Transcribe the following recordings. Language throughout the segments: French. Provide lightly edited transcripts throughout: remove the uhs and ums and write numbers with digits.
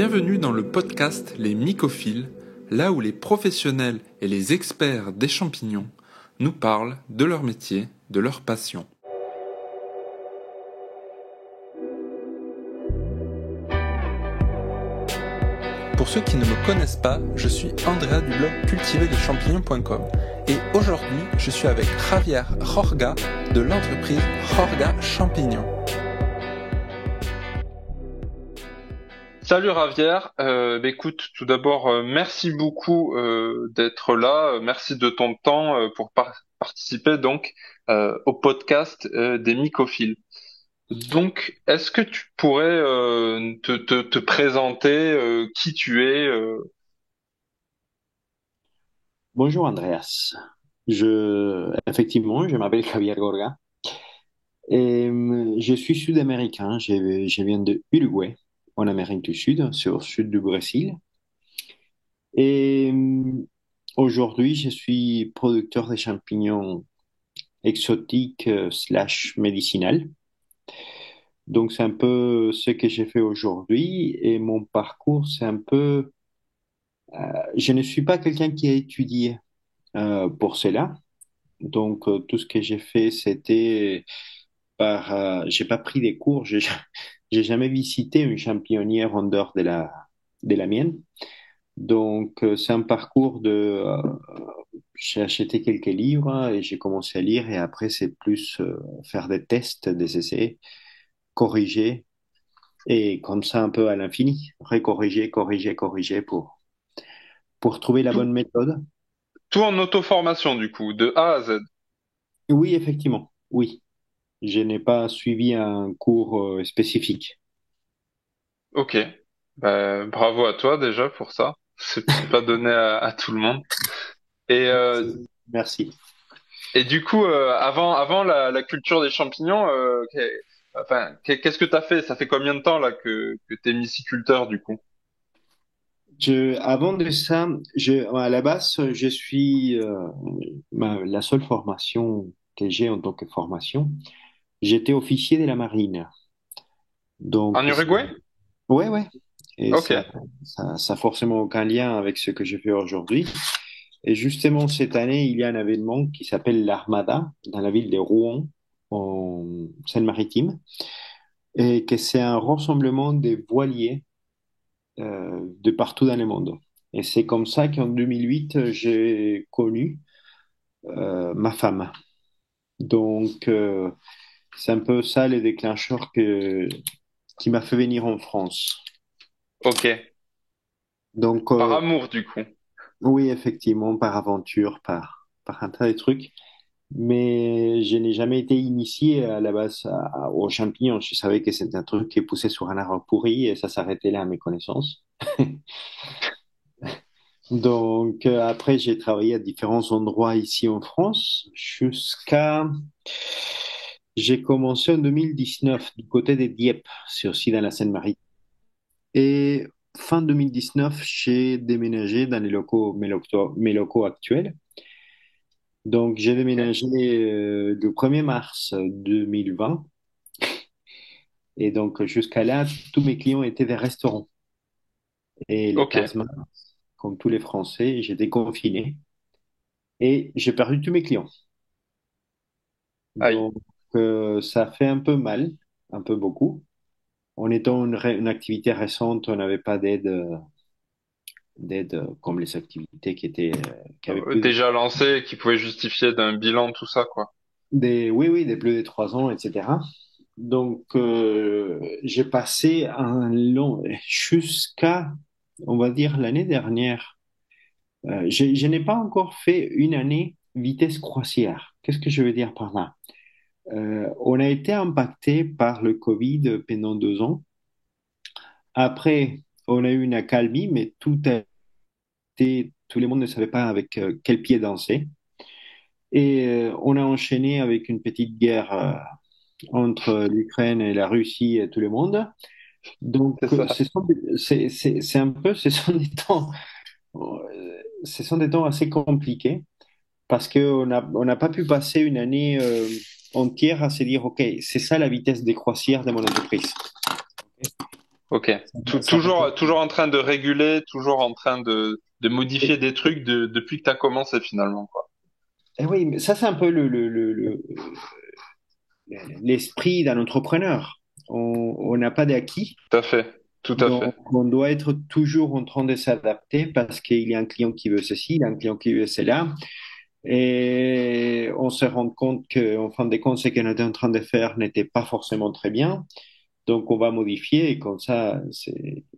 Bienvenue dans le podcast Les Mycophiles, là où les professionnels et les experts des champignons nous parlent de leur métier, de leur passion. Pour ceux qui ne me connaissent pas, je suis Andrea du blog cultiverdeschampignons.com et aujourd'hui je suis avec Javier Jorga de l'entreprise Jorga Champignons. Salut Javier, écoute, tout d'abord merci beaucoup d'être là, merci de ton temps pour participer donc au podcast des Mycophiles. Donc, est-ce que tu pourrais te présenter qui tu es Bonjour Andreas. Effectivement, je m'appelle Javier Gorga et je suis sud-américain. Je viens de Uruguay, en Amérique du Sud, sur le sud du Brésil. Et aujourd'hui, je suis producteur de champignons exotiques slash médicinales. Donc, c'est un peu ce que j'ai fait aujourd'hui. Et mon parcours, c'est un peu... je ne suis pas quelqu'un qui a étudié pour cela. Donc, tout ce que j'ai fait, c'était j'ai pas pris des cours, j'ai jamais visité une championnière en dehors de la mienne. Donc, c'est un parcours j'ai acheté quelques livres et j'ai commencé à lire et après, c'est plus faire des tests, des essais, corriger et comme ça un peu à l'infini, recorriger, corriger, corriger pour trouver la tout, bonne méthode. tout en auto-formation du coup, de A à Z. Oui, effectivement, oui. Je n'ai pas suivi un cours spécifique. Ok, bravo à toi déjà pour ça. C'est pas donné à tout le monde. Et Merci. et du coup, avant la culture des champignons, qu'est-ce que t'as fait? Ça fait combien de temps là que t'es myciculteur du coup? Avant de ça, à la base, je suis la seule formation que j'ai en tant que formation, j'étais officier de la marine. En Donc, Uruguay? ouais, ouais. Et Ok. ça a forcément aucun lien avec ce que je fais aujourd'hui. Et justement, cette année, il y a un événement qui s'appelle l'Armada dans la ville de Rouen, en Seine-Maritime, et que c'est un rassemblement des voiliers de partout dans le monde. Et c'est comme ça qu'en 2008, j'ai connu ma femme. Donc, c'est un peu ça le déclencheur qui m'a fait venir en France. Ok. Donc, Par amour du coup. oui, effectivement, par aventure, par un tas de trucs. Mais je n'ai jamais été initié à la base aux champignons. Je savais que c'était un truc qui poussait sur un arbre pourri et ça s'arrêtait là à mes connaissances. Donc, après, j'ai travaillé à différents endroits ici en France j'ai commencé en 2019 du côté des Dieppe, c'est aussi dans la Seine-Maritime. Et fin 2019, j'ai déménagé dans mes locaux actuels. Donc, j'ai Ok. déménagé le 1er mars 2020. Et donc, jusqu'à là, tous mes clients étaient des restaurants. Et le Ok. 15 mars, comme tous les Français, j'étais confiné et j'ai perdu tous mes clients. Aïe. Donc, ça fait un peu mal, un peu beaucoup. En étant une activité récente, on n'avait pas d'aide comme les activités qui avaient plus Déjà lancé, qui pouvait justifier d'un bilan, tout ça quoi. oui, oui, des plus de 3 ans, etc. Donc, j'ai passé jusqu'à, on va dire, l'année dernière. Je n'ai pas encore fait une année vitesse croisière. Qu'est-ce que je veux dire par là? On a été impacté par le Covid pendant 2 ans. Après, on a eu une accalmie, mais tout le monde ne savait pas avec quel pied danser. Et on a enchaîné avec une petite guerre entre l'Ukraine et la Russie et tout le monde. Donc, C'est ça. c'est un peu, ce sont des temps assez compliqués parce on n'a pas pu passer une année entière à se dire, OK, c'est ça la vitesse des croisières de mon entreprise. Ok. Ça Toujours, toujours en train de réguler, toujours en train de modifier des trucs depuis que tu as commencé finalement, quoi. et oui, mais ça, c'est un peu l'esprit d'un entrepreneur. On n'a pas d'acquis, Tout à fait. Tout à donc fait. on doit être toujours en train de s'adapter parce qu'il y a un client qui veut ceci, il y a un client qui veut cela. Et on se rend compte qu'en fin de compte, ce qu'on était en train de faire n'était pas forcément très bien. Donc, on va modifier et comme ça,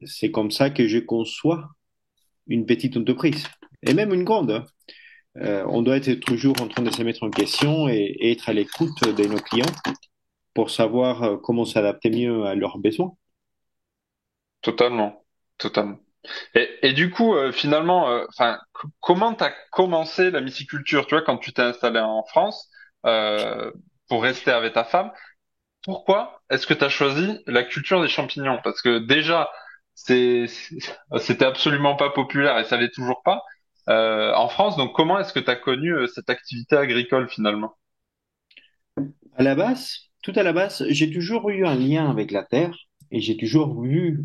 c'est comme ça que je conçois une petite entreprise. Et même une grande, hein. On doit être toujours en train de se mettre en question et être à l'écoute de nos clients pour savoir comment s'adapter mieux à leurs besoins. Totalement. Totalement. Et du coup, finalement, enfin, comment t'as commencé la myciculture? Tu vois, quand tu t'es installé en France euh, pour rester avec ta femme, pourquoi est-ce que tu as choisi la culture des champignons? Parce que déjà, c'était absolument pas populaire et ça l'est toujours pas en France. Donc, comment est-ce que tu as connu cette activité agricole finalement? À la base, tout à la base, j'ai toujours eu un lien avec la terre et j'ai toujours voulu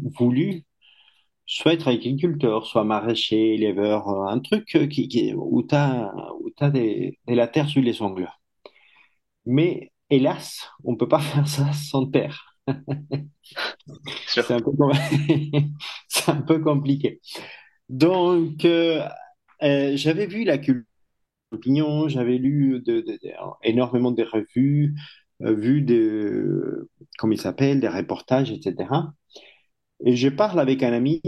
soit être agriculteur, soit maraîcher, éleveur, un truc où t'as de la terre sous les ongles. Mais hélas, on peut pas faire ça sans terre. Sûr. C'est un peu, c'est un peu compliqué. Donc, j'avais vu la culture des champignons, j'avais lu énormément de revues, vu comment il s'appelle, des reportages, etc. Et je parle avec un ami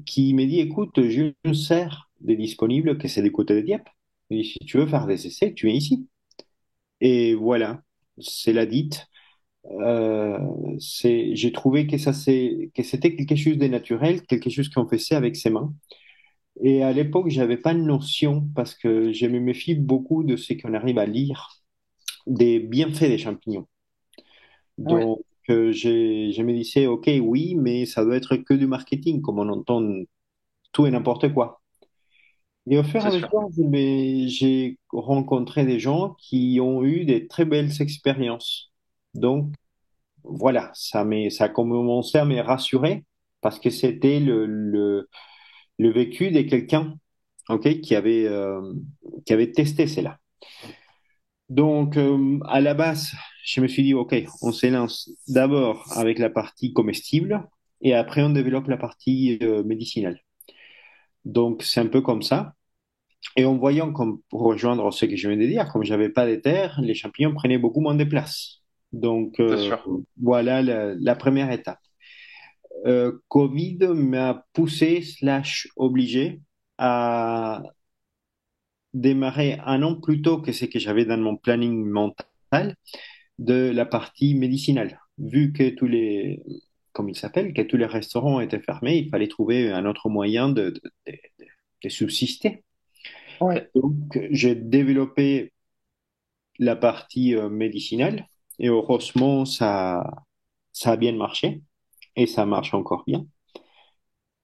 qui me dit, écoute, j'ai une serre de disponible, que c'est du côté de Dieppe. Il dit, si tu veux faire des essais, tu viens ici. Et voilà, c'est la dite. Euh, j'ai trouvé que que c'était quelque chose de naturel, quelque chose qu'on faisait avec ses mains. Et à l'époque, j'avais pas de notion parce que je me méfie beaucoup de ce qu'on arrive à lire des bienfaits des champignons. Oui, Donc, je me disais, OK, oui, mais ça doit être que du marketing, comme on entend tout et n'importe quoi. Et au fur et c'est à sûr. mesure, j'ai rencontré des gens qui ont eu des très belles expériences. Donc, voilà, ça a commencé à me rassurer parce que c'était le vécu de quelqu'un, ok, qui avait testé cela. Donc, à la base, je me suis dit, ok, on s'élance d'abord avec la partie comestible et après on développe la partie médicinale. Donc, c'est un peu comme ça. Et en voyant, comme pour rejoindre ce que je viens de dire, comme j'avais pas de terre, les champignons prenaient beaucoup moins de place. Donc, C'est sûr. voilà la première étape. Covid m'a poussé, slash obligé, à démarrer un an plus tôt que ce que j'avais dans mon planning mental de la partie médicinale. Vu que comme il s'appelle, que tous les restaurants étaient fermés, il fallait trouver un autre moyen de subsister. Oui. Donc, j'ai développé la partie médicinale et heureusement, ça a bien marché et ça marche encore bien.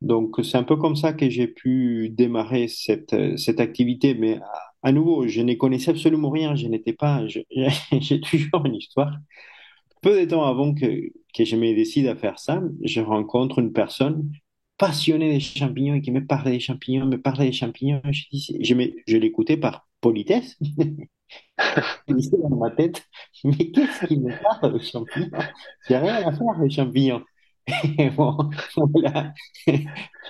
Donc, c'est un peu comme ça que j'ai pu démarrer cette activité. Mais à nouveau, je ne connaissais absolument rien. Je n'étais pas. J'ai toujours une histoire. Peu de temps avant que je me décide à faire ça, je rencontre une personne passionnée des champignons et qui me parlait des champignons, me parlait des champignons. Je l'écoutais par politesse. Je me disais dans ma tête, mais qu'est-ce qui me parle des champignons? J'ai rien à faire des champignons. Et bon, voilà.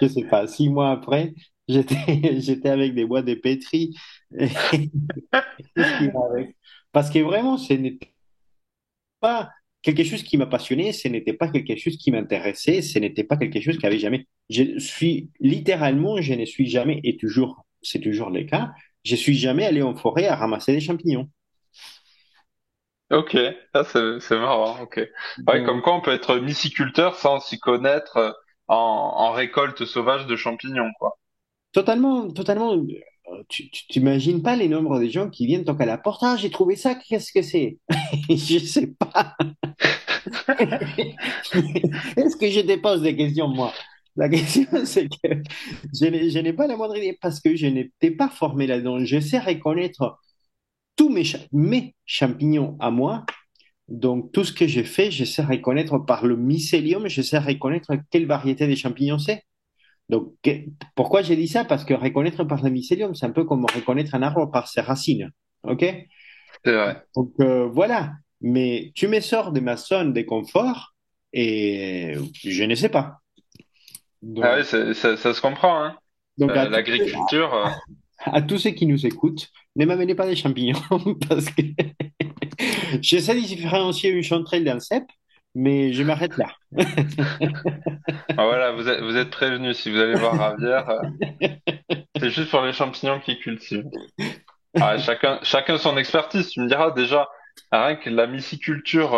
Je sais pas, 6 mois après, j'étais avec des boîtes de pétri. Et tout ce qui va avec. Parce que vraiment, ce n'était pas quelque chose qui m'a passionné, ce n'était pas quelque chose qui m'intéressait, ce n'était pas quelque chose qui avait jamais. Je suis littéralement, je ne suis jamais, et toujours, c'est toujours le cas, je suis jamais allé en forêt à ramasser des champignons. Ok, ah, c'est marrant. Ok. Ouais, comme Donc, quoi on peut être myciculteur sans s'y connaître en récolte sauvage de champignons, quoi. totalement, totalement. Tu t'imagines pas les nombres de gens qui viennent toquer à la porte. Ah, j'ai trouvé ça, qu'est-ce que c'est? Je sais pas. Est-ce que je te pose des questions, moi? La question, c'est que je n'ai pas la moindre idée parce que je n'étais pas formé là-dedans. Je sais reconnaître tous mes champignons à moi, Donc, tout ce que j'ai fait, j'essaie de reconnaître par le mycélium, j'essaie de reconnaître quelle variété de champignons c'est. Donc, pourquoi j'ai dit ça? Parce que reconnaître par le mycélium, c'est un peu comme reconnaître un arbre par ses racines. OK? C'est vrai. Donc, voilà. Mais tu me sors de ma zone de confort et je ne sais pas. Ah oui, Donc, ça se comprend, hein. donc L'agriculture. à tous ceux qui nous écoutent, ne m'amenez pas des champignons parce que j'essaie de différencier une chanterelle d'un cèpe, mais je m'arrête là. Ah, voilà, vous êtes prévenus. Si vous allez voir Ravière, c'est juste pour les champignons qu'ils cultivent. Ah, chacun son expertise. Tu me diras déjà, rien que la myciculture,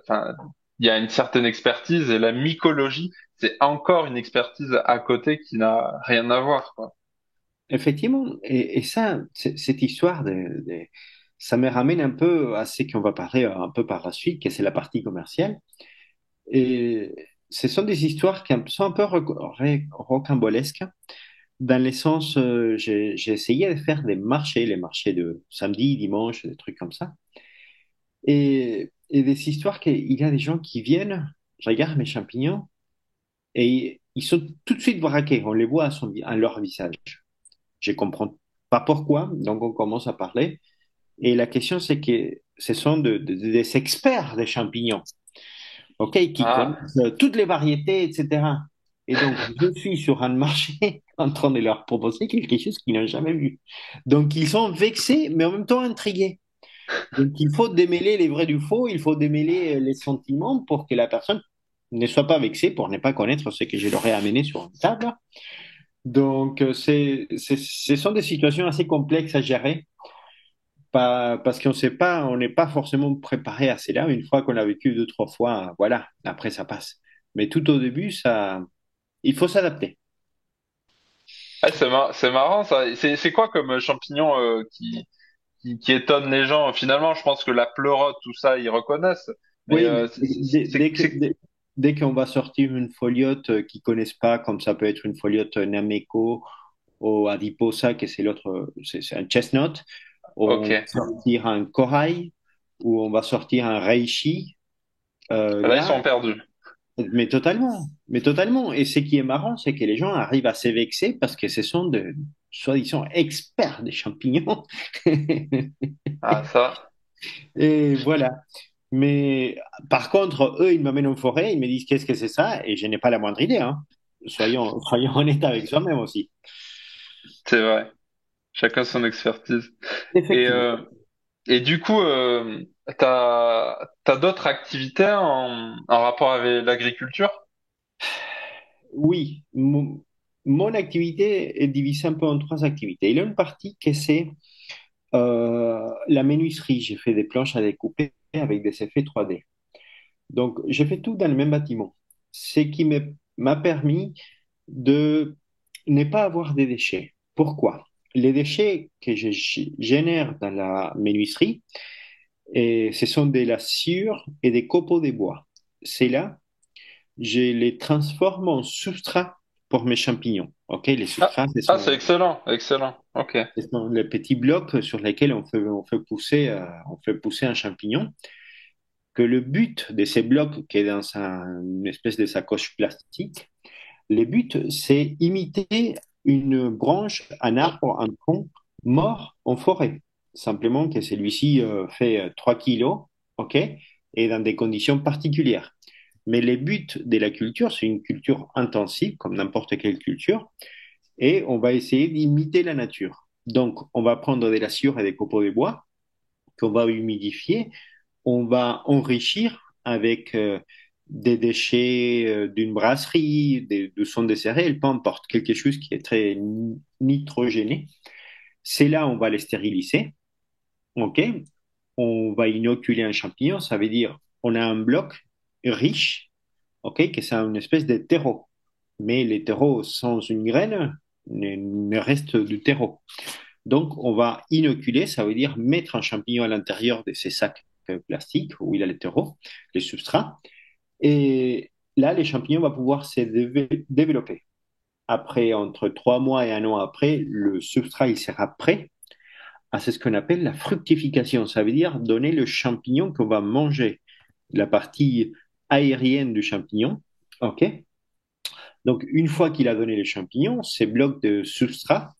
enfin, il y a une certaine expertise et la mycologie, c'est encore une expertise à côté qui n'a rien à voir, quoi. Effectivement, et ça, cette histoire ça me ramène un peu à ce qu'on va parler un peu par la suite, que c'est la partie commerciale. Et ce sont des histoires qui sont un peu rocambolesques, dans le sens, j'ai essayé de faire des marchés, les marchés de samedi, dimanche, des trucs comme ça, et des histoires qu'il y a des gens qui viennent, regardent mes champignons, et ils sont tout de suite braqués, on les voit à leur visage. Je comprends pas pourquoi, donc on commence à parler. Et la question, c'est que ce sont des experts des champignons, ok, qui Ah, connaissent toutes les variétés, etc. Et donc, je suis sur un marché en train de leur proposer quelque chose qu'ils n'ont jamais vu. Donc, ils sont vexés, mais en même temps intrigués. Donc, il faut démêler les vrais du faux, il faut démêler les sentiments pour que la personne ne soit pas vexée, pour ne pas connaître ce que je leur ai amené sur une table. Donc, ce sont des situations assez complexes à gérer. Pas, parce qu'on sait pas, on n'est pas forcément préparé à cela. Une fois qu'on a vécu deux, trois fois, voilà, après ça passe. Mais tout au début, il faut s'adapter. ouais, c'est marrant ça. C'est quoi comme champignon qui étonne les gens? Finalement, je pense que la pleurote, tout ça, ils reconnaissent. Mais Oui, mais dès qu'on va sortir une foliote qu'ils connaissent pas, comme ça peut être une foliote Nameco ou Adiposa, que c'est l'autre, c'est un chestnut, on va ok. sortir un corail ou on va sortir un reishi. Là, ils Là, sont perdus. mais totalement, mais totalement. Et ce qui est marrant, c'est que les gens arrivent à s'évexer parce que ce sont de soi-disant experts des champignons. Ah, ça. Et voilà. Mais par contre, eux, ils m'amènent en forêt, ils me disent qu'est-ce que c'est ça, et je n'ai pas la moindre idée, hein. Soyons honnêtes avec soi-même aussi. C'est vrai. Chacun son expertise. Et, Effectivement. euh, et du coup, t'as d'autres activités en rapport avec l'agriculture? Oui, mon activité est divisée un peu en trois activités. Il y a une partie que c'est la menuiserie. J'ai fait des planches à découper avec des effets 3D. Donc, j'ai fait tout dans le même bâtiment, ce qui m'a permis de ne pas avoir des déchets. Pourquoi? Les déchets que je génère dans la menuiserie, et ce sont des lassures et des copeaux de bois. C'est là, je les transforme en substrat pour mes champignons. Ok, les substrats, C'est excellent, excellent. Ok. ce sont les petits blocs sur lesquels on fait pousser un champignon. Que le but de ces blocs, qui est dans une espèce de sacoche plastique, le but, c'est imiter une branche, un arbre, un tronc mort en forêt. Simplement que celui-ci fait 3 kilos, OK, et dans des conditions particulières. Mais le but de la culture, c'est une culture intensive, comme n'importe quelle culture, et on va essayer d'imiter la nature. Donc, on va prendre des lassures et des copeaux de bois qu'on va humidifier, on va enrichir avec des déchets d'une brasserie, de son des céréales, peu importe, quelque chose qui est très nitrogéné. C'est là on va les stériliser, ok? On va inoculer un champignon, ça veut dire on a un bloc riche, ok, que c'est une espèce de terreau. Mais les terreaux sans une graine ne restent du terreau. Donc, on va inoculer, ça veut dire mettre un champignon à l'intérieur de ces sacs plastiques où il a les terreaux, les substrats. Et là, les champignons vont pouvoir se développer. Après, entre 3 mois et un an après, le substrat il sera prêt à ce qu'on appelle la fructification. Ça veut dire donner le champignon qu'on va manger. la partie aérienne du champignon. OK? Donc, une fois qu'il a donné les champignons, ces blocs de substrat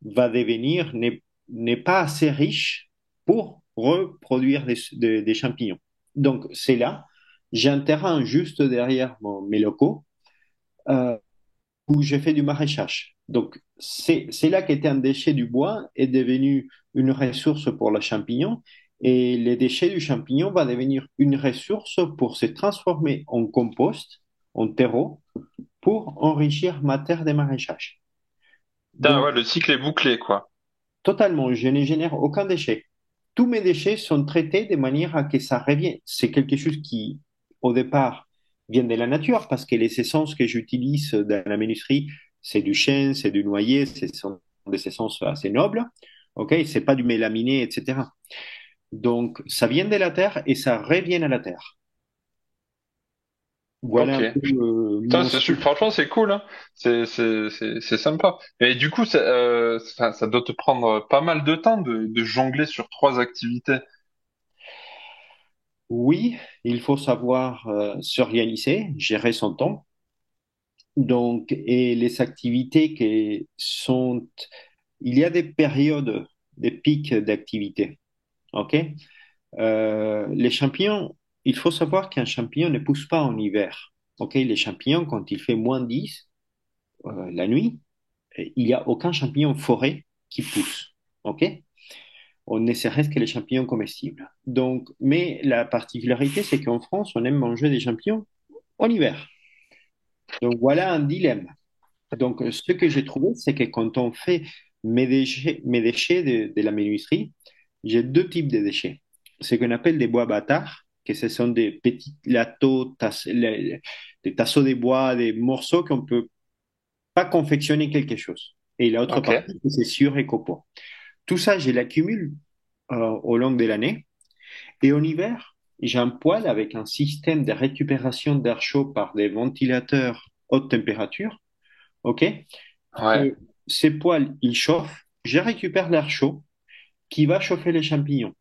va devenir, n'est pas assez riche pour reproduire des champignons. Donc, c'est là, j'ai un terrain juste derrière mes locaux euh, où j'ai fait du maraîchage. Donc, c'est là qu'était un déchet du bois est devenu une ressource pour le champignon et les déchets du champignon va devenir une ressource pour se transformer en compost, en terreau, pour enrichir ma terre de maraîchage. Putain, Donc, ouais, le cycle est bouclé, quoi. totalement, je ne génère aucun déchet. Tous mes déchets sont traités de manière à que ça revienne. C'est quelque chose qui, au départ, vient de la nature parce que les essences que j'utilise dans la menuiserie, c'est du chêne, c'est du noyer, ce sont des essences assez nobles. OK? C'est pas du mélaminé, etc. Donc, ça vient de la terre et ça revient à la terre. Voilà Ok. un peu Putain, mon style. franchement, c'est cool, hein. C'est sympa. Et du coup, ça doit te prendre pas mal de temps de jongler sur trois activités. Oui, il faut savoir s'organiser, gérer son temps. Donc, et les activités qui sont, il y a des périodes, des pics d'activité. OK? Les champignons, il faut savoir qu'un champignon ne pousse pas en hiver. OK? Les champignons, quand il fait -10 la nuit, il n'y a aucun champignon forêt qui pousse. OK? On ne serait-ce que les champignons comestibles. Donc, mais la particularité, c'est qu'en France, on aime manger des champignons en hiver. Donc, voilà un dilemme. Donc, ce que j'ai trouvé, c'est que quand on fait mes déchets de la menuiserie, j'ai deux types de déchets. Ce qu'on appelle des bois bâtards, que ce sont des petits lateaux, des tasseaux de bois, des morceaux qu'on peut pas confectionner quelque chose. Et l'autre Ok. partie, c'est sur et copeaux. Tout ça, je l'accumule au long de l'année. Et en hiver, j'ai un poêle avec un système de récupération d'air chaud par des ventilateurs haute température. OK? Ouais. Et ces poêles, ils chauffent, je récupère l'air chaud qui va chauffer les champignons.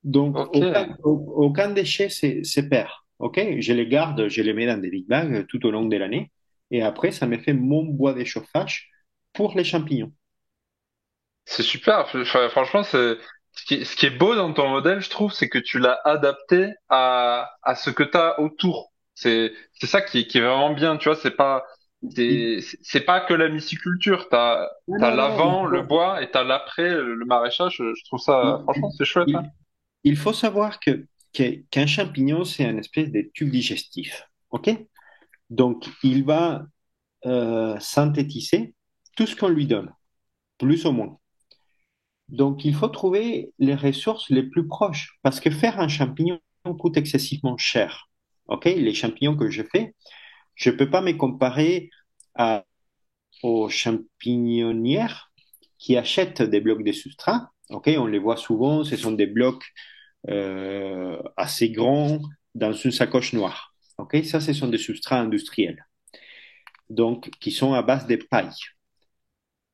Donc, Ok. aucun déchet se perd. OK? Je les garde, je les mets dans des big bags tout au long de l'année. Et après, ça me fait mon bois de chauffage pour les champignons. C'est super. Franchement, ce qui est beau dans ton modèle, je trouve, c'est que tu l'as adapté à ce que tu as autour. C'est ça qui est vraiment bien, tu vois, c'est pas que la myciculture, Non, t'as non, non, l'avant, le bois, et t'as l'après, le maraîchage. Je trouve ça, il- franchement, c'est chouette, hein. il- il faut savoir qu'un champignon, c'est un espèce de tube digestif. OK? Donc, il va synthétiser tout ce qu'on lui donne, plus ou moins. Donc, il faut trouver les ressources les plus proches parce que faire un champignon coûte excessivement cher. OK? Les champignons que je fais, je ne peux pas me comparer aux champignonnières qui achètent des blocs de substrat. OK? On les voit souvent, ce sont des blocs assez grands dans une sacoche noire. OK? Ça, ce sont des substrats industriels, donc qui sont à base de paille.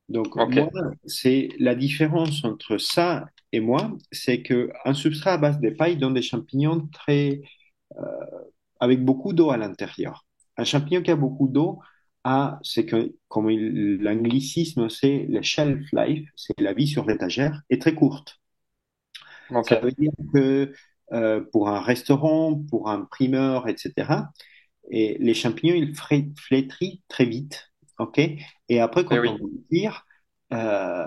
Donc, moi, Ok. c'est la différence entre ça et moi, c'est que un substrat à base de paille donne des champignons avec beaucoup d'eau à l'intérieur. Un champignon qui a beaucoup d'eau c'est que, comme l'anglicisme, c'est le shelf life, c'est la vie sur l'étagère, est très courte. Ok. Ça veut dire que pour un restaurant, pour un primeur, etc., et les champignons, ils flétrissent très vite. OK? Et après, Eh quand on oui. veut les cuire,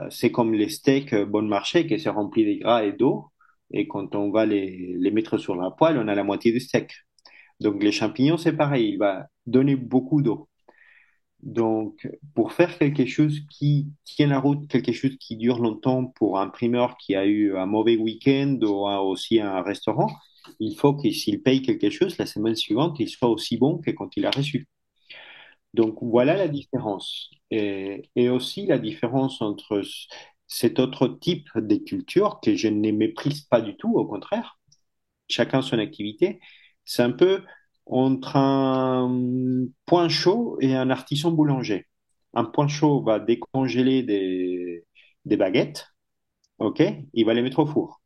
c'est comme les steaks bon marché qui se remplit de gras et d'eau. Et quand on va les mettre sur la poêle, on a la moitié du steak. Donc, les champignons, c'est pareil. Il va donner beaucoup d'eau. Donc, pour faire quelque chose qui tient la route, quelque chose qui dure longtemps pour un primeur qui a eu un mauvais week-end ou aussi un restaurant, il faut que s'il paye quelque chose, la semaine suivante, il soit aussi bon que quand il a reçu. Donc, voilà la différence. Et aussi la différence entre cet autre type de culture que je ne méprise pas du tout, au contraire, chacun son activité, c'est un peu entre un point chaud et un artisan boulanger. Un point chaud va décongeler des baguettes, ok? Il va les mettre au four.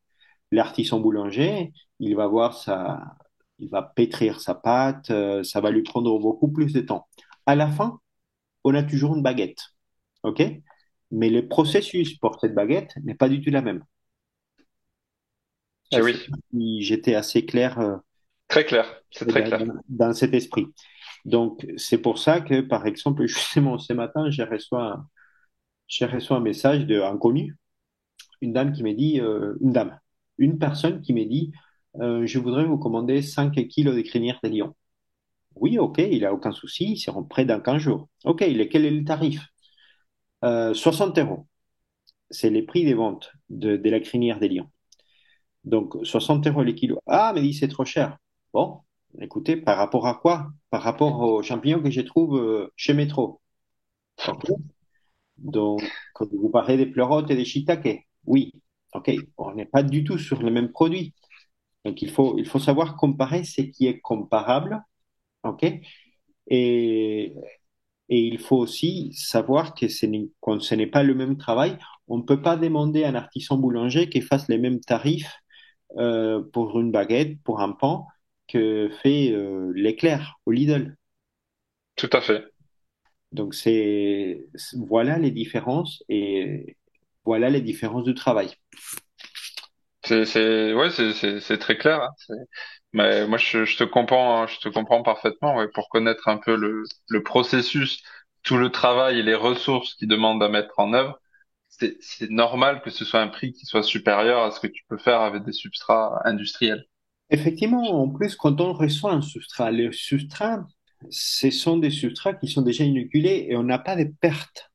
L'artisan boulanger, il va voir il va pétrir sa pâte, ça va lui prendre beaucoup plus de temps. À la fin, on a toujours une baguette, ok? Mais le processus pour cette baguette n'est pas du tout la même. Eh Je oui, sais pas si j'étais assez clair très clair, c'est très clair. dans cet esprit. Donc, c'est pour ça que, par exemple, justement, ce matin, j'ai reçu un message d'un inconnu, une dame qui m'a dit, une personne qui m'a dit, je voudrais vous commander 5 kilos de crinière de lion. Oui, ok, il a aucun souci, c'est en près dans 15 jours. Ok, quel est le tarif? 60 euros. C'est les prix des ventes de la crinière des lions. Donc, 60 euros les kilos. Ah, mais dit, c'est trop cher. Bon, écoutez, par rapport à quoi? Par rapport aux champignons que je trouve chez Métro. Ok. Donc, vous parlez des pleurotes et des shiitake. Oui. Ok. On n'est pas du tout sur le même produit. Donc, il faut savoir comparer ce qui est comparable. Ok. Et, et il faut aussi savoir que quand ce n'est pas le même travail, on ne peut pas demander à un artisan boulanger qu'il fasse les mêmes tarifs pour une baguette, pour un pain, que fait l'éclair au Lidl. Tout à fait. Donc voilà les différences et voilà les différences du travail. Ouais, c'est très clair, hein. Mais moi, je te comprends, hein, je te comprends parfaitement, ouais, pour connaître un peu le processus, tout le travail et les ressources qu'ils demandent à mettre en œuvre. C'est normal que ce soit un prix qui soit supérieur à ce que tu peux faire avec des substrats industriels. Effectivement, en plus, quand on reçoit un substrat, les substrats, ce sont des substrats qui sont déjà inoculés et on n'a pas de pertes,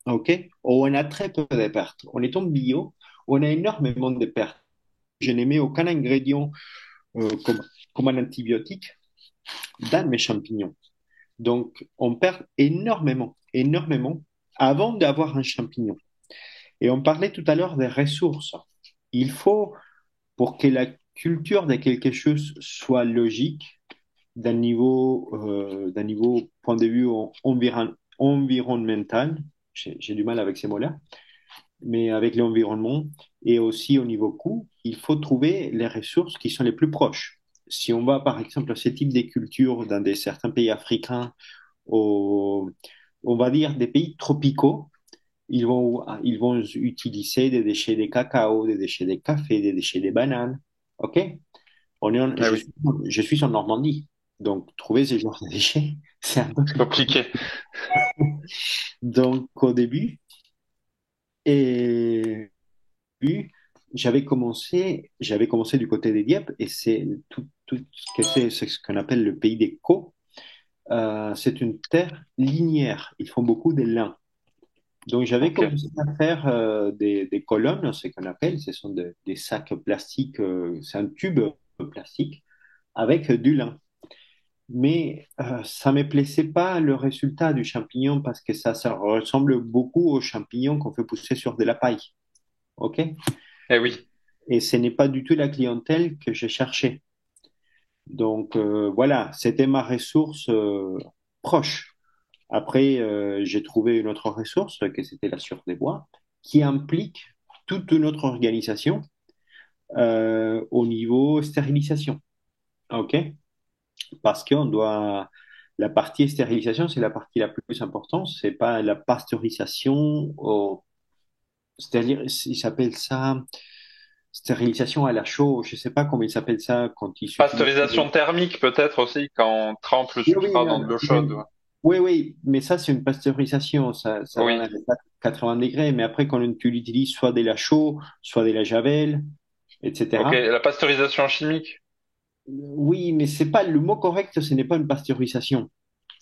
ok? Ou on a très peu de pertes. En étant bio, on a énormément de pertes. Je n'ai mis aucun ingrédient comme un antibiotique dans mes champignons. Donc, on perd énormément, énormément avant d'avoir un champignon. Et on parlait tout à l'heure des ressources. Il faut, pour que la culture de quelque chose soit logique, d'un niveau point de vue environnemental, j'ai du mal avec ces mots-là, mais avec l'environnement et aussi au niveau coût, il faut trouver les ressources qui sont les plus proches. Si on va, par exemple, à ce type de culture dans certains pays africains, au, on va dire des pays tropicaux, ils vont utiliser des déchets de cacao, des déchets de café, des déchets de bananes. OK? Eh Je oui, suis, je suis en Normandie. Donc, trouver ce genre de déchets, c'est un peu c'est plus compliqué. compliqué. Donc, au début, et début, j'avais commencé du côté des Dieppe et c'est tout ce que c'est ce qu'on appelle le pays des Caux. C'est une terre linéaire. Ils font beaucoup de lin. Donc, j'avais Ok. commencé à faire des colonnes, ce qu'on appelle, ce sont des sacs plastiques, c'est un tube plastique avec du lin. Mais ça ne me plaisait pas le résultat du champignon parce que ça ressemble beaucoup aux champignons qu'on fait pousser sur de la paille. OK? Eh oui. Et ce n'est pas du tout la clientèle que je cherchais. Donc voilà, c'était ma ressource proche. Après, j'ai trouvé une autre ressource, que c'était la sueur des bois, qui implique toute une autre organisation au niveau stérilisation. OK? Parce qu'on doit. La partie stérilisation, c'est la partie la plus importante. C'est pas la pasteurisation. C'est-à-dire, il s'appelle ça stérilisation à la chaux. Je sais pas comment il s'appelle ça quand il s'utilise. Pasteurisation thermique peut-être aussi quand on trempe le Oui, oui, substrat dans de l'eau chaude. mais, Ouais. oui, oui, mais ça, c'est une pasteurisation. Ça va Oui. à 80 degrés. Mais après, quand tu l'utilises soit de la chaux, soit de la javel, Ok. etc. La pasteurisation chimique. Oui, mais c'est pas le mot correct, ce n'est pas une pasteurisation.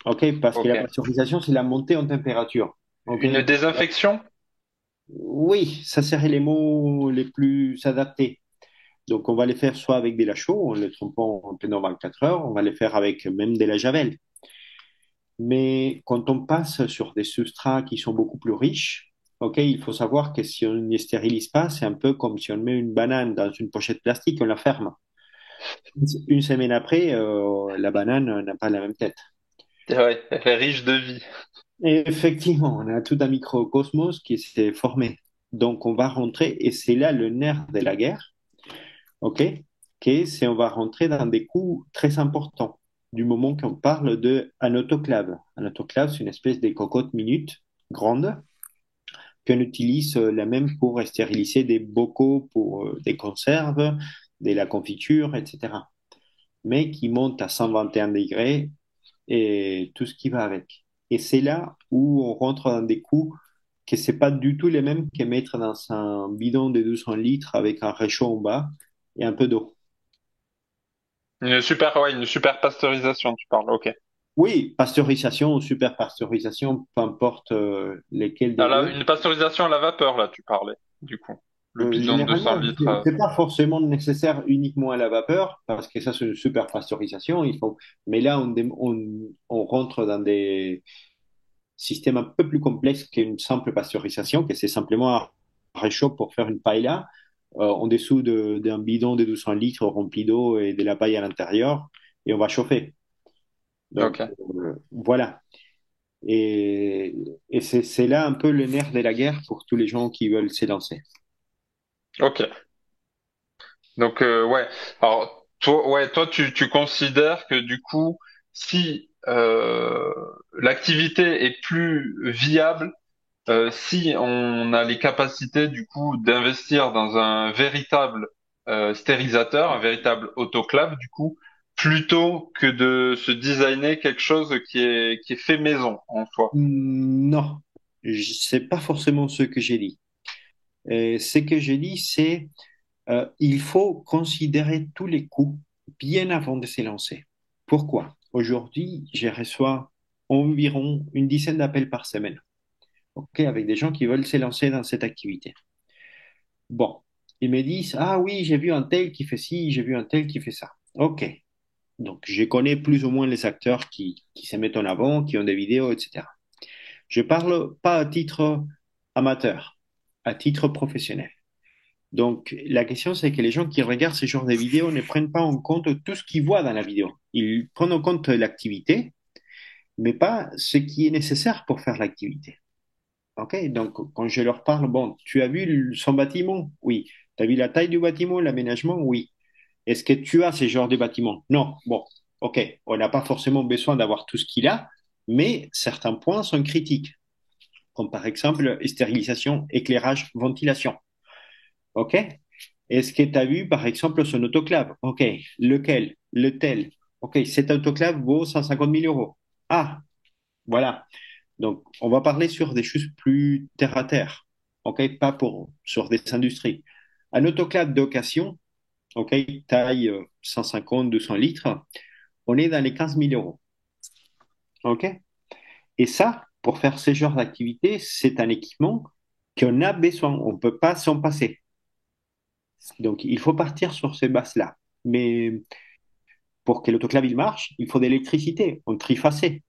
OK? Parce que Ok. la pasteurisation, c'est la montée en température. OK? Une désinfection? Oui, ça serait les mots les plus adaptés. Donc, on va les faire soit avec de la chaux, en les trempant pendant 24 heures, on va les faire avec même de la javel. Mais quand on passe sur des substrats qui sont beaucoup plus riches, ok, il faut savoir que si on ne les stérilise pas, c'est un peu comme si on met une banane dans une pochette plastique, on la ferme. Une semaine après, la banane n'a pas la même tête. Ouais, elle est riche de vie. Et effectivement, on a tout un microcosmos qui s'est formé. Donc, on va rentrer, et c'est là le nerf de la guerre, ok? c'est on va rentrer dans des coûts très importants du moment qu'on parle de un autoclave. Un autoclave, c'est une espèce de cocotte minute grande qu'on utilise la même pour stériliser des bocaux pour des conserves, de la confiture, etc. Mais qui monte à 121 degrés et tout ce qui va avec. Et c'est là où on rentre dans des coûts que c'est pas du tout les mêmes que mettre dans un bidon de 200 litres avec un réchaud en bas et un peu d'eau. Ouais, une super pasteurisation, tu parles. Ok. Oui, pasteurisation ou super pasteurisation, peu importe lesquels des deux. Une pasteurisation à la vapeur, là, tu parlais, du coup. Le bidon de 200 Généralement, litres. c'est pas forcément nécessaire uniquement à la vapeur, parce que ça, c'est une super pasteurisation. Mais là, on rentre dans des système un peu plus complexe qu'une simple pasteurisation, que c'est simplement un réchaud pour faire une paella en dessous d'un bidon de 200 litres rempli d'eau et de la paille à l'intérieur, et on va chauffer. Donc Ok. voilà. Et, et c'est là un peu le nerf de la guerre pour tous les gens qui veulent s'élancer. Ok. Donc, ouais. Alors, toi, tu considères que du coup, si l'activité est plus viable, si on a les capacités du coup d'investir dans un véritable stérilisateur, un véritable autoclave du coup, plutôt que de se designer quelque chose qui est fait maison en soi. Non, c'est pas forcément ce que j'ai dit. Ce que j'ai dit, c'est il faut considérer tous les coûts bien avant de s'élancer. Pourquoi? Aujourd'hui, je reçois environ une dizaine d'appels par semaine, ok, avec des gens qui veulent s'élancer dans cette activité. Bon, ils me disent, ah oui, j'ai vu un tel qui fait ci, j'ai vu un tel qui fait ça. Ok, donc je connais plus ou moins les acteurs qui se mettent en avant, qui ont des vidéos, etc. Je parle pas à titre amateur, à titre professionnel. Donc, la question, c'est que les gens qui regardent ce genre de vidéos ne prennent pas en compte tout ce qu'ils voient dans la vidéo. Ils prennent en compte l'activité, mais pas ce qui est nécessaire pour faire l'activité. OK? Donc, quand je leur parle, bon, tu as vu son bâtiment? Oui. Tu as vu la taille du bâtiment, l'aménagement? Oui. Est-ce que tu as ce genre de bâtiment? Non. Bon, OK. On n'a pas forcément besoin d'avoir tout ce qu'il a, mais certains points sont critiques, comme par exemple stérilisation, éclairage, ventilation. OK? Est-ce que tu as vu, par exemple, son autoclave? OK. Lequel? Lequel? OK. Cet autoclave vaut 150 000 euros. Ah, voilà. Donc, on va parler sur des choses plus terre à terre. OK. Pas sur des industries. Un autoclave d'occasion, OK, taille 150, 200 litres, on est dans les 15 000 euros. OK. Et ça, pour faire ce genre d'activité, c'est un équipement qu'on a besoin. On ne peut pas s'en passer. Donc, il faut partir sur ces bases-là. Mais pour que l'autoclave il marche, il faut de l'électricité en trifacé.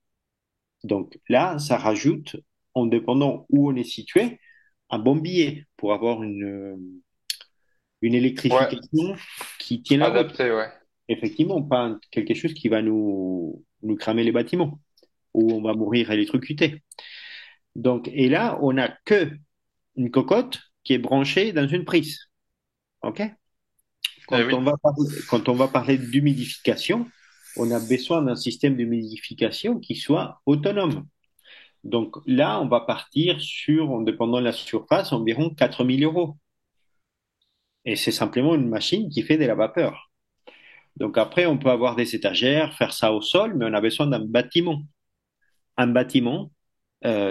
Donc là, ça rajoute, en dépendant où on est situé, un bon billet pour avoir une Ouais, électrification qui tient la route. adapté, ouais. Effectivement, pas quelque chose qui va nous cramer les bâtiments, où on va mourir électrocuté. Donc, et là, on n'a que une cocotte qui est branchée dans une prise. OK? Eh oui. Quand on va parler d'humidification, on a besoin d'un système d'humidification qui soit autonome. Donc là, on va partir sur, en dépendant de la surface, environ 4 000 euros. Et c'est simplement une machine qui fait de la vapeur. Donc après, on peut avoir des étagères, faire ça au sol, mais on a besoin d'un bâtiment. Un bâtiment,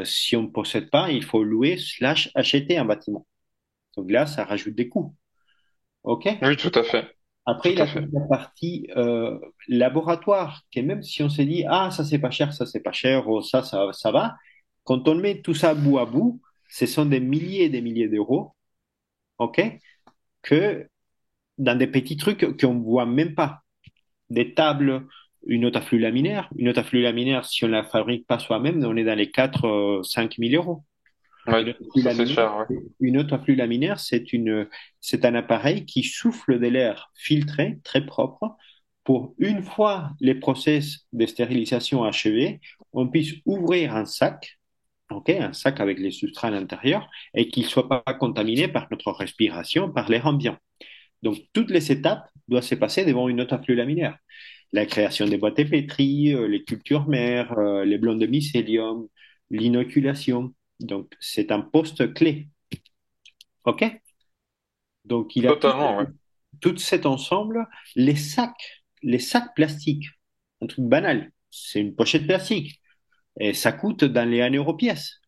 si on ne possède pas, il faut louer slash acheter un bâtiment. Donc là, ça rajoute des coûts. OK? Oui, tout à fait. Après, Tout il y à a toute fait. la partie laboratoire, qui est même si on se dit, ah, ça c'est pas cher, ou ça va, quand on met tout ça bout à bout, ce sont des milliers et des milliers d'euros, OK, que dans des petits trucs qu'on ne voit même pas. Des tables, une autre afflux laminaire. Une autre afflux laminaire, si on ne la fabrique pas soi-même, on est dans les 4 5 000 euros. Oui, Une autre afflux ça c'est laminaire, cher, ouais. une autre afflux laminaire, c'est un appareil qui souffle de l'air filtré, très propre, pour une fois les process de stérilisation achevés, on puisse ouvrir un sac, ok, un sac avec les substrats à l'intérieur, et qu'il ne soit pas contaminé par notre respiration, par l'air ambiant. Donc, toutes les étapes doivent se passer devant une autre flux laminaire. La création des boîtes épettries, les cultures mères, les blancs de mycélium, l'inoculation. Donc, c'est un poste clé. OK? Donc, il a Totalement, ouais. tout cet ensemble. Les sacs plastiques, un truc banal, c'est une pochette plastique. Et ça coûte dans les 1 euro pièce.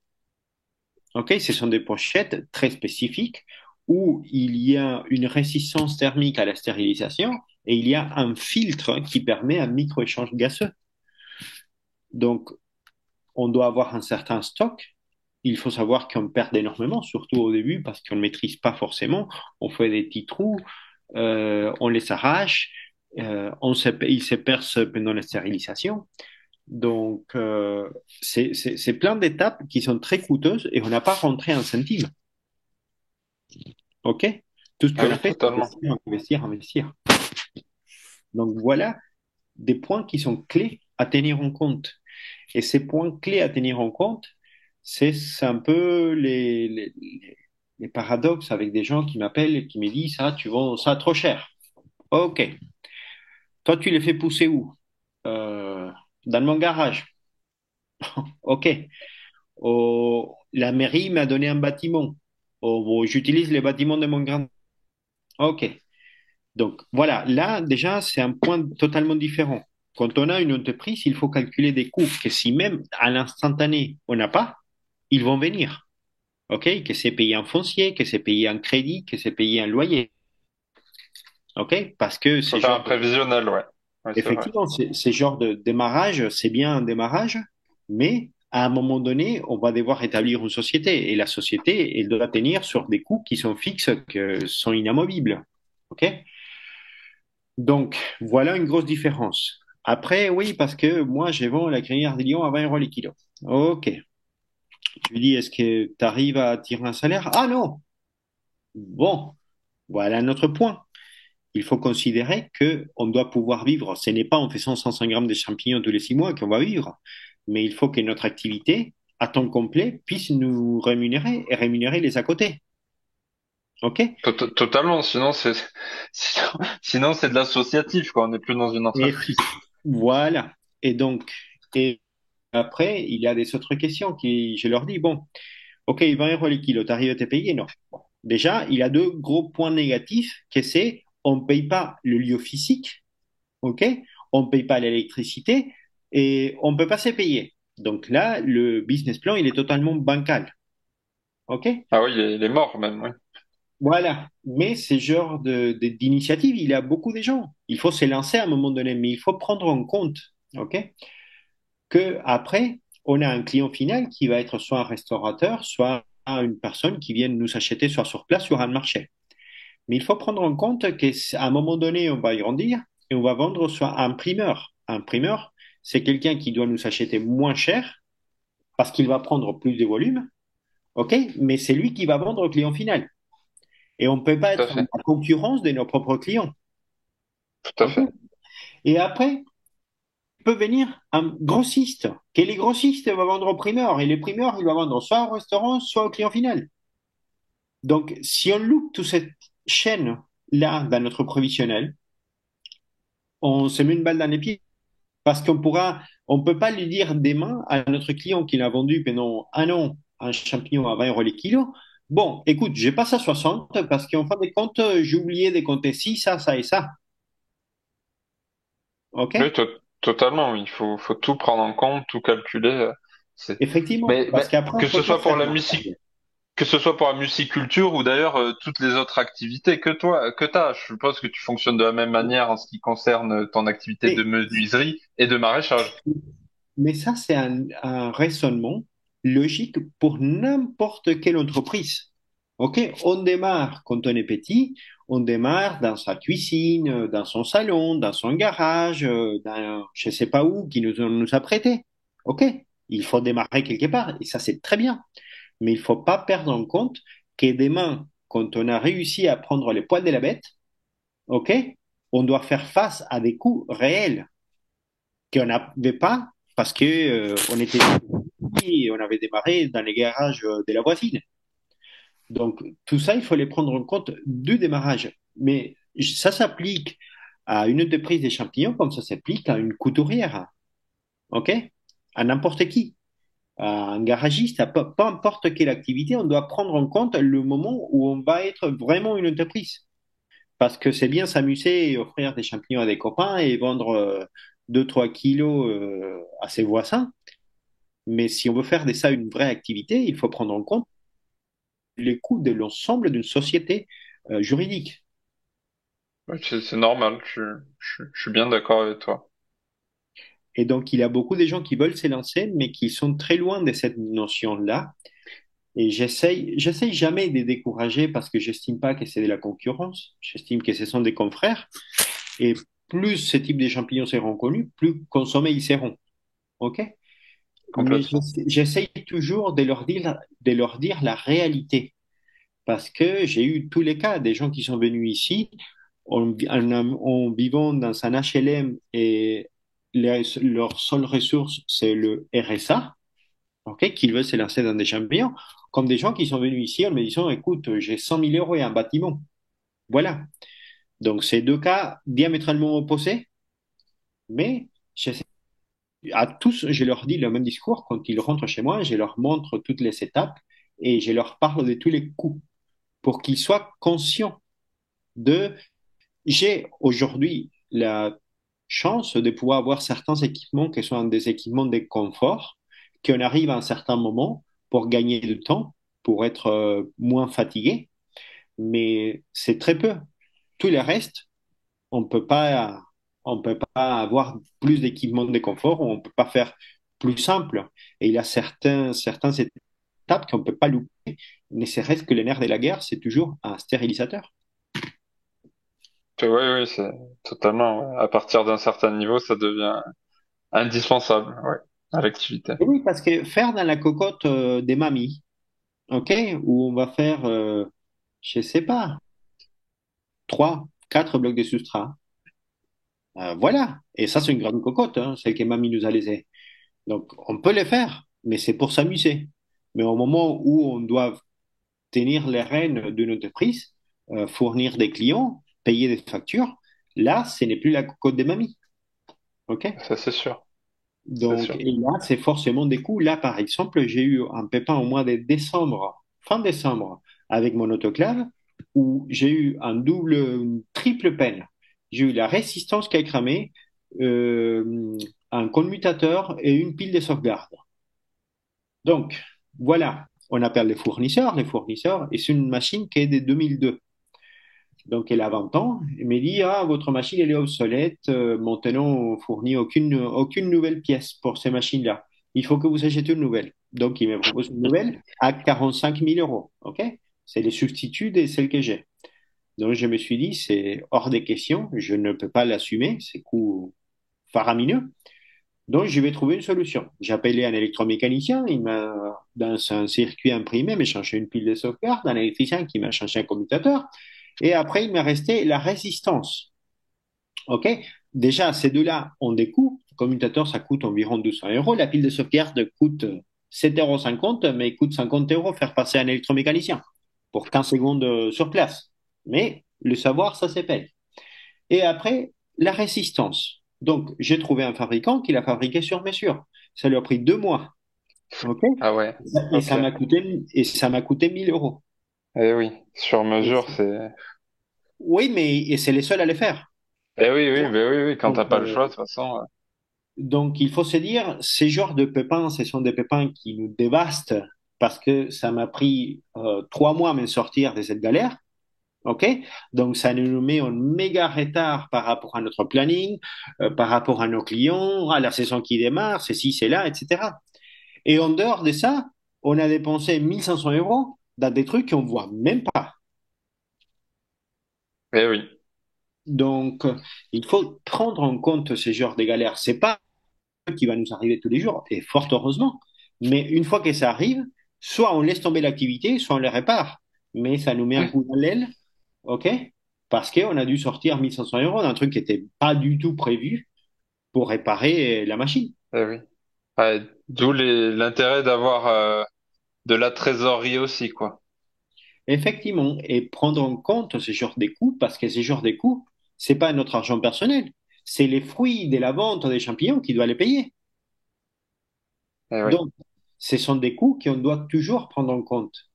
OK? Ce sont des pochettes très spécifiques où il y a une résistance thermique à la stérilisation et il y a un filtre qui permet un micro-échange gazeux. Donc, on doit avoir un certain stock. Il faut savoir qu'on perd énormément, surtout au début, parce qu'on ne maîtrise pas forcément. On fait des petits trous, on les arrache, ils se percent pendant la stérilisation. Donc, c'est plein d'étapes qui sont très coûteuses et on n'a pas rentré un centime. OK? Tout ce Ah qu'on a oui, fait, c'est totalement. investir, investir, investir. Donc, voilà des points qui sont clés à tenir en compte. Et ces points clés à tenir en compte, c'est un peu les paradoxes avec des gens qui m'appellent et qui me disent, ah, tu vends ça trop cher. OK. Toi, tu les fais pousser où? Euh, Dans mon garage. OK. Oh, la mairie m'a donné un bâtiment. Oh, bon, j'utilise les bâtiments de mon grand. OK. Donc, voilà. Là, déjà, c'est un point totalement différent. Quand on a une entreprise, il faut calculer des coûts que si même à l'instantané, on n'a pas, ils vont venir. OK? Que c'est payé en foncier, que c'est payé en crédit, que c'est payé en loyer. OK? Parce que Faut faire un prévisionnel, ouais. Ouais, c'est vrai. effectivement, ces genres de démarrage, c'est bien un démarrage, mais à un moment donné, on va devoir établir une société. Et la société, elle doit tenir sur des coûts qui sont fixes, qui sont inamovibles. OK? Donc, voilà une grosse différence. Après, oui, parce que moi, je vends la crinière des lions à 20 euros les kilos. OK. Tu me dis, est-ce que tu arrives à tirer un salaire? Ah non! Bon, voilà notre point. Il faut considérer que on doit pouvoir vivre. Ce n'est pas en faisant 105 grammes de champignons tous les 6 mois qu'on va vivre, mais il faut que notre activité à temps complet puisse nous rémunérer et rémunérer les à côté. OK? Totalement, sinon, sinon c'est de l'associatif, quoi. On n'est plus dans une Et entreprise. voilà. Et donc, et après, il y a des autres questions qui, je leur dis, bon, OK, 20 euros les kilos, t'arrives à te payer? Non. Bon. Déjà, il y a deux gros points négatifs que c'est, on ne paye pas le lieu physique. OK? On ne paye pas l'électricité et on ne peut pas se payer. Donc là, le business plan, il est totalement bancal. OK? Ah oui, il est mort même, oui. Voilà. Mais ce genre d'initiative, il y a beaucoup de gens. Il faut se lancer à un moment donné, mais il faut prendre en compte, OK? Que après, on a un client final qui va être soit un restaurateur, soit une personne qui vient nous acheter soit sur place, sur un marché. Mais il faut prendre en compte qu'à un moment donné, on va grandir et on va vendre soit un primeur. Un primeur, c'est quelqu'un qui doit nous acheter moins cher parce qu'il va prendre plus de volume, OK? Mais c'est lui qui va vendre au client final. Et on ne peut pas Tout à être en fait. concurrence de nos propres clients, Tout à OK? fait. Et après, peut venir un grossiste, qui les grossistes va vendre au primeur et les primeurs, il va vendre soit au restaurant, soit au client final. Donc, si on loupe toute cette chaîne-là dans notre provisionnel, on se met une balle dans les pieds. Parce on peut pas lui dire demain à notre client qui l'a vendu pendant 1 an un champignon à 20 euros les kilos. Bon, écoute, je passe à 60 parce qu'en fin de compte, j'ai oublié de compter ci, ça et ça. OK? Oui, totalement, oui. Faut tout prendre en compte, tout calculer. C'est... Effectivement. Parce Mais qu'après, on que ce peut pas soit pour faire la marche. musique, que ce soit pour la musiculture ou d'ailleurs toutes les autres activités que t'as. Je suppose que tu fonctionnes de la même manière en ce qui concerne ton activité de Mais, menuiserie et de maraîchage. mais ça, c'est un raisonnement logique pour n'importe quelle entreprise. OK? On démarre quand on est petit, on démarre dans sa cuisine, dans son salon, dans son garage, dans je sais pas où, qui nous a prêté. OK? Il faut démarrer quelque part, et ça, c'est très bien. Mais il faut pas perdre en compte que demain, quand on a réussi à prendre les poils de la bête, OK? On doit faire face à des coûts réels qu'on n'avait pas parce que on était petits et on avait démarré dans les garages de la voisine. Donc tout ça, il faut les prendre en compte du démarrage. Mais Ça s'applique à une entreprise des champignons comme ça s'applique à une couturière, OK? À n'importe qui, à un garagiste, à peu importe quelle activité, on doit prendre en compte le moment où on va être vraiment une entreprise. Parce que c'est bien s'amuser et offrir des champignons à des copains et vendre 2-3 kilos à ses voisins. Mais si on veut faire de ça une vraie activité, il faut prendre en compte les coûts de l'ensemble d'une société juridique. Ouais, c'est normal, je suis bien d'accord avec toi. Et donc, il y a beaucoup de gens qui veulent s'élancer, mais qui sont très loin de cette notion-là. Et j'essaye jamais de les décourager parce que j'estime pas que c'est de la concurrence. J'estime que ce sont des confrères. Et plus ce type de champignons seront connus, plus consommés ils seront. OK? Mais Complètement. j'essaye toujours de leur dire la réalité. Parce que j'ai eu tous les cas des gens qui sont venus ici en vivant dans un HLM et leur seule ressource, c'est le RSA, ok, qu'ils veulent se lancer dans des champignons, comme des gens qui sont venus ici en me disant, écoute, j'ai 100 000 euros et un bâtiment. Voilà. Donc, c'est deux cas diamétralement opposés, mais à tous, je leur dis le même discours. Quand ils rentrent chez moi, je leur montre toutes les étapes et je leur parle de tous les coûts pour qu'ils soient conscients de j'ai aujourd'hui la chance de pouvoir avoir certains équipements qui sont des équipements de confort, qu'on arrive à un certain moment pour gagner du temps, pour être moins fatigué, mais c'est très peu. Tout le reste, on peut pas avoir plus d'équipements de confort, on peut pas faire plus simple. Et il y a certaines étapes qu'on peut pas louper. Ne serait-ce que le nerf de la guerre, c'est toujours un stérilisateur. Oui, oui, c'est totalement, ouais. À partir d'un certain niveau, ça devient indispensable, ouais, à l'activité. Et oui, parce que faire dans la cocotte des mamies, OK, où on va faire, je sais pas, 3, 4 blocs de substrat. Voilà. Et ça, c'est une grande cocotte, hein, celle que mamie nous a laissée. Donc, on peut le faire, mais c'est pour s'amuser. Mais au moment où on doit tenir les rênes d'une entreprise, fournir des clients, payer des factures, là, ce n'est plus la cocotte de mamie. OK? Ça, c'est sûr. C'est Donc, sûr. et là, c'est forcément des coûts. Là, par exemple, j'ai eu un pépin au mois de décembre, fin décembre, avec mon autoclave, où j'ai eu une triple peine. J'ai eu la résistance qui a cramé, euh, un commutateur et une pile de sauvegarde. Donc, voilà, on appelle les fournisseurs. Les fournisseurs, et c'est une machine qui est de 2002. Donc, elle a 20 ans. Elle me dit, ah, votre machine, elle est obsolète. Maintenant, on fournit aucune nouvelle pièce pour ces machines-là. Il faut que vous achetiez une nouvelle. Donc, il me propose une nouvelle à 45 000 euros. OK? C'est les substituts de celles que j'ai. Donc, je me suis dit, c'est hors des questions. Je ne peux pas l'assumer. C'est coût faramineux. Donc, je vais trouver une solution. J'ai appelé un électromécanicien. Il m'a, dans un circuit imprimé, m'a changé une pile de sauvegarde. Un électricien qui m'a changé un commutateur. Et après, il m'est resté la résistance. OK? Déjà, ces deux-là ont des coûts. Le commutateur, ça coûte environ 200 euros. La pile de sauvegarde coûte 7,50 €, mais il coûte 50 euros faire passer un électromécanicien pour 15 secondes sur place. Mais le savoir, ça s'épelle. Et après, la résistance. Donc, j'ai trouvé un fabricant qui l'a fabriqué sur mesure. Ça lui a pris 2 mois. OK? Ah ouais, Et ok. ça m'a coûté 1 000 euros. Eh oui, sur Et mesure, c'est- c'est... oui, mais et c'est les seuls à le faire. Eh oui, oui, ben oui, oui, quand Donc, t'as pas le choix, de toute façon. Donc, il faut se dire, ces genres de pépins, ce sont des pépins qui nous dévastent parce que ça m'a pris 3 mois à me sortir de cette galère. OK? Donc, ça nous met en méga retard par rapport à notre planning, par rapport à nos clients, à la saison qui démarre, ceci, c'est là, etc. Et en dehors de ça, on a dépensé 1 500 euros dans des trucs qu'on voit même pas. Eh oui, Donc, il faut prendre en compte ces genres de galères. C'est pas qui va nous arriver tous les jours, et fort heureusement. Mais une fois que ça arrive, soit on laisse tomber l'activité, soit on le répare. Mais ça nous met un coup dans l'aile, OK? Parce qu'on a dû sortir 1 500 euros d'un truc qui n'était pas du tout prévu pour réparer la machine. eh oui. Ouais, d'où l'intérêt d'avoir de la trésorerie aussi, quoi. Effectivement, et prendre en compte ce genre de coûts, parce que ce genre de coûts, c'est pas notre argent personnel, c'est les fruits de la vente des champignons qui doivent les payer. Eh oui, Donc, ce sont des coûts qu'on doit toujours prendre en compte,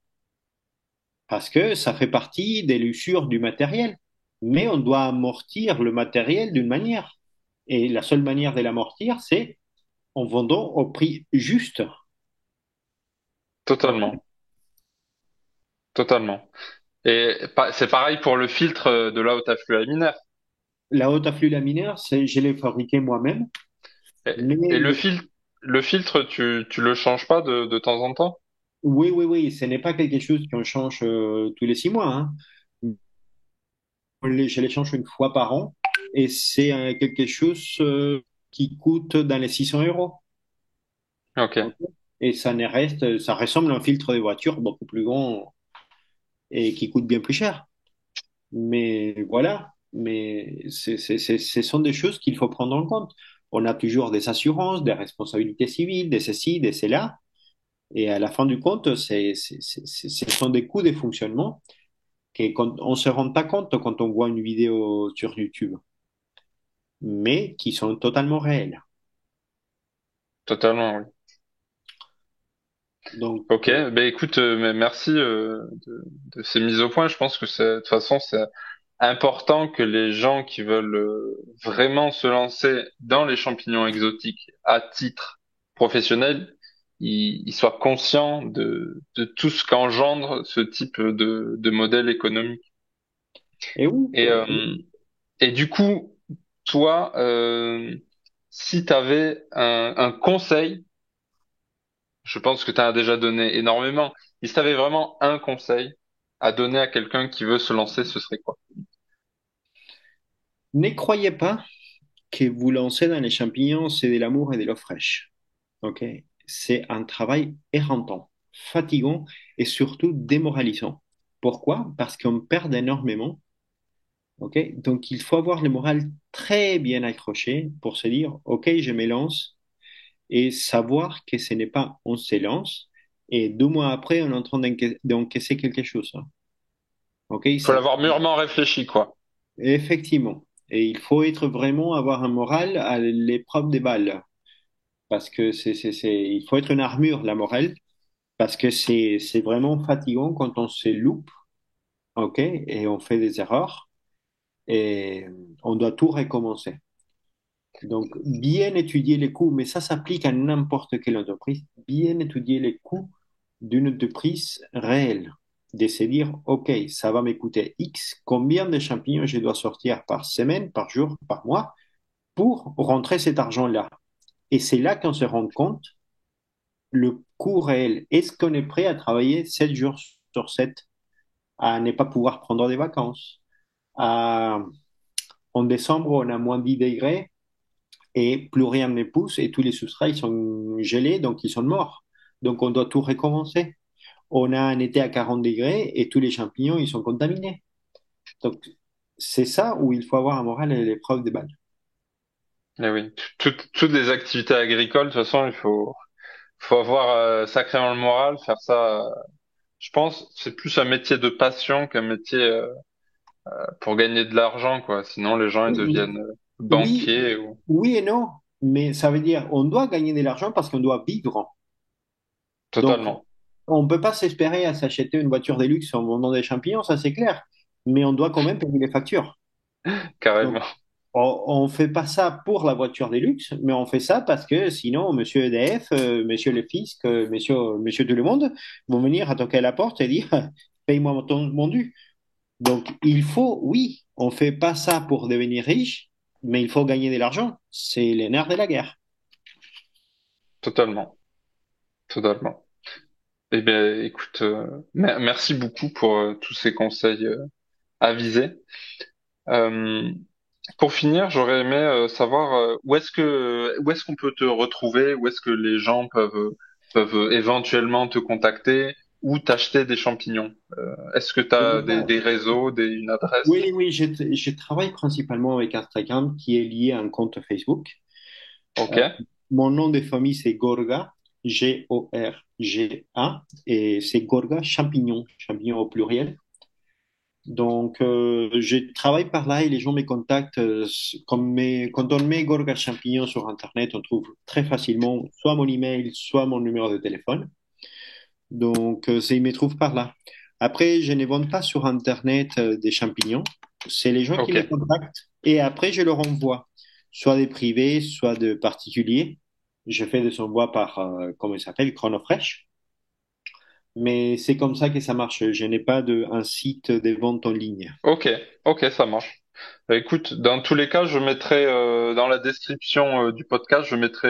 parce que ça fait partie des l'usure du matériel. Mais on doit amortir le matériel d'une manière. Et la seule manière de l'amortir, c'est en vendant au prix juste. Ok. totalement, totalement. Et c'est pareil pour le filtre de la haute affluent laminaire. La haute afflux laminaire, je l'ai fabriqué moi-même, Et, mais et le filtre, tu le changes pas de temps en temps? oui, oui, oui, ce n'est pas quelque chose qu'on change tous les 6 mois, hein. Je les change une fois par an et c'est quelque chose qui coûte dans les 600 euros. Ok, Ok. Et ça ressemble à un filtre de voiture beaucoup plus grand et qui coûte bien plus cher. Mais voilà, mais ce sont des choses qu'il faut prendre en compte. On a toujours des assurances, des responsabilités civiles, des ceci, des cela. Et à la fin du compte, ce sont des coûts de fonctionnement on ne se rend pas compte quand on voit une vidéo sur YouTube, mais qui sont totalement réels. totalement, oui. Donc, Ok, ben écoute, merci de ces mises au point. Je pense que de toute façon, c'est important que les gens qui veulent vraiment se lancer dans les champignons exotiques à titre professionnel, ils soient conscients de tout ce qu'engendre ce type de modèle économique. et oui, Et, euh, et du coup, toi, si tu avais un conseil, je pense que tu as déjà donné énormément, mais si tu avais vraiment un conseil à donner à quelqu'un qui veut se lancer, ce serait quoi? ne croyez pas que vous lancer dans les champignons, c'est de l'amour et de l'eau fraîche. Ok? C'est un travail éreintant, fatigant et surtout démoralisant. Pourquoi? Parce qu'on perd énormément. Ok? Donc, il faut avoir le moral très bien accroché pour se dire, OK, je me lance et savoir que ce n'est pas on se lance et 2 mois après, on est en train d'encaisser quelque chose, hein. OK? Faut l'avoir mûrement réfléchi, quoi. Effectivement. Et il faut être vraiment avoir un moral à l'épreuve des balles. Parce que il faut être une armure, la morale, parce que c'est vraiment fatigant quand on se loupe, OK? Et on fait des erreurs et on doit tout recommencer. Donc, bien étudier les coûts, mais ça s'applique à n'importe quelle entreprise, bien étudier les coûts d'une entreprise réelle, de se dire, OK, ça va m'écouter X, combien de champignons je dois sortir par semaine, par jour, par mois, pour rentrer cet argent-là. Et c'est là qu'on se rend compte le coût réel. Est-ce qu'on est prêt à travailler 7 jours sur 7, à ne pas pouvoir prendre des vacances? À- En décembre, on a moins 10 degrés et plus rien ne pousse et tous les substrats ils sont gelés, donc ils sont morts. Donc on doit tout recommencer. On a un été à 40 degrés et tous les champignons ils sont contaminés. Donc c'est ça où il faut avoir un moral et l'épreuve des balles. Eh oui, toutes les activités agricoles, de toute façon, faut avoir sacrément le moral, faire ça. Je pense, c'est plus un métier de passion qu'un métier pour gagner de l'argent, quoi. Sinon, les gens ils deviennent Oui, banquiers ou oui et non, mais ça veut dire on doit gagner de l'argent parce qu'on doit vivre. Donc totalement, on ne peut pas s'espérer à s'acheter une voiture de luxe en vendant des champignons, ça c'est clair. Mais on doit quand même payer les factures. Donc, carrément, on fait pas ça pour la voiture de luxe, mais on fait ça parce que sinon, monsieur EDF, monsieur le fisc, monsieur tout le monde vont venir à toquer à la porte et dire, paye-moi mon dû. Donc, il faut, oui, on fait pas ça pour devenir riche, mais il faut gagner de l'argent. C'est les nerfs de la guerre. totalement, totalement. Eh bien, écoute, merci beaucoup pour tous ces conseils avisés. Euh, Pour finir, j'aurais aimé savoir où est-ce qu'on peut te retrouver, où est-ce que les gens peuvent éventuellement te contacter ou t'acheter des champignons. Est-ce que tu as des réseaux, une adresse? Oui, oui, je travaille principalement avec Instagram qui est lié à un compte Facebook. Ok, Euh, Mon nom de famille, c'est Gorga. Gorga, et c'est Gorga champignon, champignon au pluriel. Donc, je travaille par là et les gens me contactent. Quand on met Gorga champignon sur Internet, on trouve très facilement soit mon email, soit mon numéro de téléphone. Donc, ils me trouvent par là. Après, je ne vends pas sur Internet des champignons. C'est les gens qui Ok, me contactent et après, je leur envoie soit des privés, soit de particuliers. Je fais des envois par, comment il s'appelle, Chronofresh. Mais c'est comme ça que ça marche. Je n'ai pas un site de vente en ligne. ok, ok, ça marche. Bah, écoute, dans tous les cas, je mettrai dans la description du podcast, je mettrai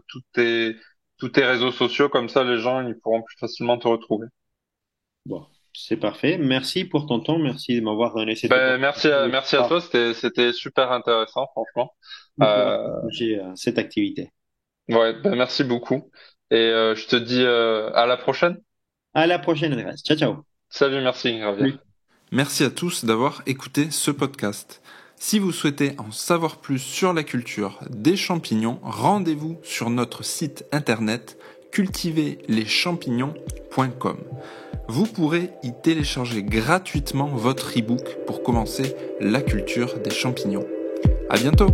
tous tes réseaux sociaux, comme ça les gens ils pourront plus facilement te retrouver. Bon, c'est parfait. Merci pour ton temps. Merci de m'avoir donné cette Ben, opportunité de merci à toi, c'était super intéressant, franchement. pouvoir Euh, partager cette activité. ouais, ben, merci beaucoup. Et je te dis à la prochaine. À la prochaine, Grèce. Ciao, ciao. Salut, merci, Javier. Salut. Merci à tous d'avoir écouté ce podcast. Si vous souhaitez en savoir plus sur la culture des champignons, rendez-vous sur notre site internet cultiverleschampignons.com. Vous pourrez y télécharger gratuitement votre e-book pour commencer la culture des champignons. À bientôt!